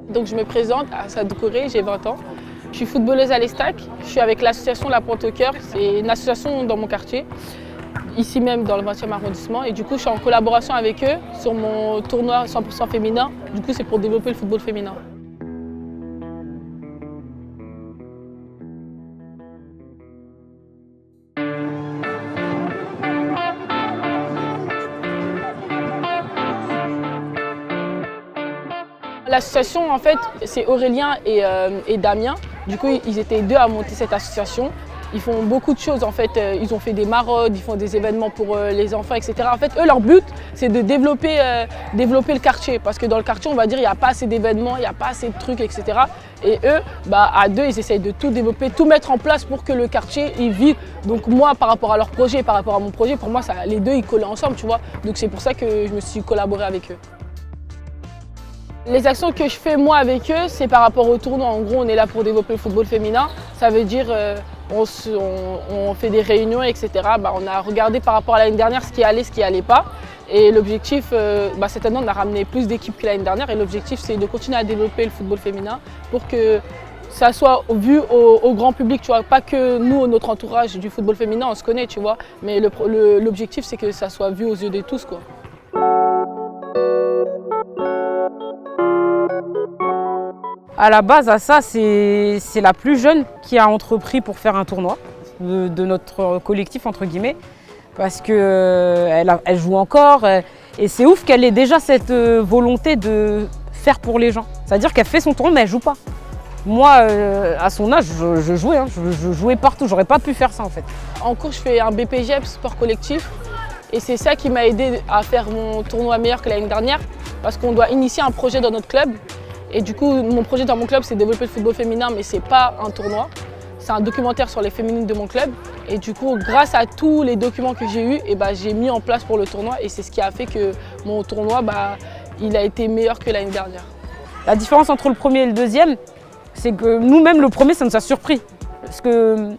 Donc je me présente à Sadou Kouré, j'ai 20 ans. Je suis footballeuse à l'Estac. Je suis avec l'association La Pointe au Cœur. C'est une association dans mon quartier, ici même dans le 20e arrondissement. Et du coup, je suis en collaboration avec eux sur mon tournoi 100% féminin. Du coup, c'est pour développer le football féminin. L'association, en fait, c'est Aurélien et Damien. Du coup, ils étaient deux à monter cette association. Ils font beaucoup de choses, en fait. Ils ont fait des maraudes, ils font des événements pour les enfants, etc. En fait, eux, leur but, c'est de développer le quartier. Parce que dans le quartier, on va dire, il n'y a pas assez d'événements, il n'y a pas assez de trucs, etc. Et eux, à deux, ils essayent de tout développer, tout mettre en place pour que le quartier, il vive. Donc moi, par rapport à leur projet, par rapport à mon projet, pour moi, les deux, ils collaient ensemble, tu vois. Donc c'est pour ça que je me suis collaborée avec eux. Les actions que je fais moi avec eux, c'est par rapport au tournoi. En gros, on est là pour développer le football féminin. Ça veut dire on fait des réunions, etc. On a regardé par rapport à l'année dernière ce qui allait, ce qui allait pas. Et l'objectif, cette année, on a ramené plus d'équipes que l'année dernière. Et l'objectif, c'est de continuer à développer le football féminin pour que ça soit vu au grand public, tu vois. Pas que nous, notre entourage du football féminin, on se connaît, tu vois. Mais l'objectif, c'est que ça soit vu aux yeux de tous, quoi. À la base, Assa, c'est la plus jeune qui a entrepris pour faire un tournoi de notre collectif, entre guillemets, parce qu'elle joue encore et c'est ouf qu'elle ait déjà cette volonté de faire pour les gens. C'est-à-dire qu'elle fait son tournoi, mais elle ne joue pas. Moi, à son âge, je jouais, je jouais partout, j'aurais pas pu faire ça en fait. En cours, je fais un BPGEP sport collectif et c'est ça qui m'a aidé à faire mon tournoi meilleur que l'année dernière parce qu'on doit initier un projet dans notre club. Et du coup, mon projet dans mon club, c'est de développer le football féminin, mais ce n'est pas un tournoi. C'est un documentaire sur les féminines de mon club. Et du coup, grâce à tous les documents que j'ai eus, j'ai mis en place pour le tournoi. Et c'est ce qui a fait que mon tournoi, il a été meilleur que l'année dernière. La différence entre le premier et le deuxième, c'est que nous-mêmes, le premier, ça nous a surpris. Parce que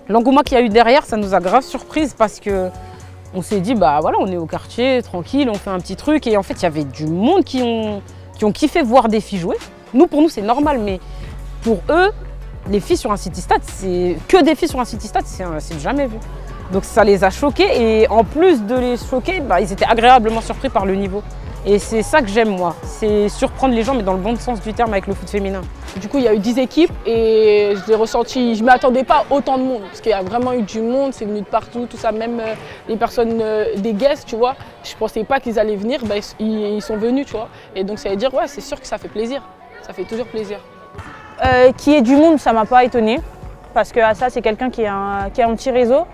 l'engouement qu'il y a eu derrière, ça nous a grave surprise parce qu'on s'est dit, voilà, on est au quartier, tranquille, on fait un petit truc. Et en fait, il y avait du monde qui ont kiffé voir des filles jouer. Pour nous, c'est normal, mais pour eux, les filles sur un city-stade, c'est que des filles sur un city-stade, c'est jamais vu. Donc ça les a choqués et en plus de les choquer, ils étaient agréablement surpris par le niveau. Et c'est ça que j'aime moi, c'est surprendre les gens, mais dans le bon sens du terme avec le foot féminin. Du coup, il y a eu 10 équipes et je l'ai ressenti, je ne m'attendais pas autant de monde, parce qu'il y a vraiment eu du monde, c'est venu de partout, tout ça, même les personnes, des guests, tu vois. Je ne pensais pas qu'ils allaient venir, ils sont venus, tu vois. Et donc ça veut dire, ouais, c'est sûr que ça fait plaisir, ça fait toujours plaisir. Qu'il y ait du monde, ça ne m'a pas étonnée, parce que ça, c'est quelqu'un qui a un petit réseau.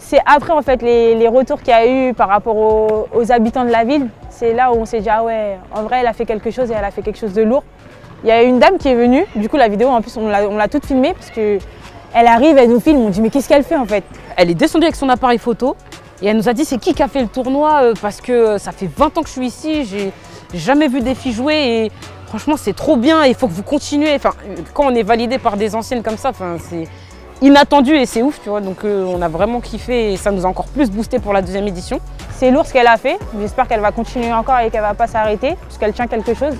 C'est après en fait les retours qu'il y a eu par rapport aux habitants de la ville, c'est là où on s'est dit ah ouais, en vrai elle a fait quelque chose et elle a fait quelque chose de lourd. Il y a une dame qui est venue, du coup la vidéo en plus on l'a toute filmée parce qu'elle arrive, elle nous filme, on dit mais qu'est-ce qu'elle fait en fait? Elle est descendue avec son appareil photo et elle nous a dit c'est qui a fait le tournoi parce que ça fait 20 ans que je suis ici, j'ai jamais vu des filles jouer et franchement c'est trop bien, il faut que vous continuez. Enfin, quand on est validé par des anciennes comme ça, c'est inattendu et c'est ouf, tu vois, donc on a vraiment kiffé et ça nous a encore plus boosté pour la deuxième édition. C'est lourd ce qu'elle a fait, j'espère qu'elle va continuer encore et qu'elle va pas s'arrêter parce qu'elle tient quelque chose.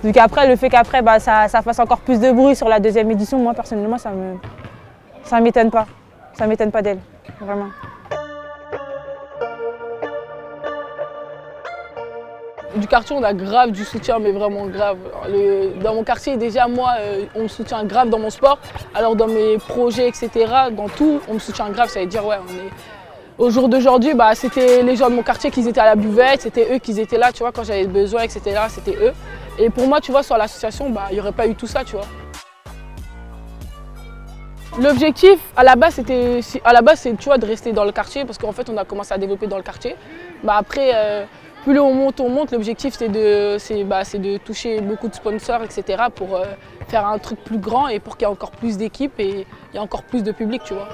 Donc après, le fait qu'après ça fasse encore plus de bruit sur la deuxième édition, moi personnellement ça m'étonne pas d'elle, vraiment. Du quartier, on a grave du soutien, mais vraiment grave. Dans mon quartier, déjà, moi, on me soutient grave dans mon sport. Alors dans mes projets, etc., dans tout, on me soutient grave. Ça veut dire, ouais, au jour d'aujourd'hui, c'était les gens de mon quartier qui étaient à la buvette, c'était eux qui étaient là, tu vois, quand j'avais besoin, etc., c'était eux. Et pour moi, tu vois, sur l'association, il n'y aurait pas eu tout ça, tu vois. L'objectif, à la base, c'est tu vois, de rester dans le quartier, parce qu'en fait, on a commencé à développer dans le quartier. Après, plus on monte, l'objectif c'est de toucher beaucoup de sponsors, etc. pour faire un truc plus grand et pour qu'il y ait encore plus d'équipes et il y ait encore plus de public, tu vois.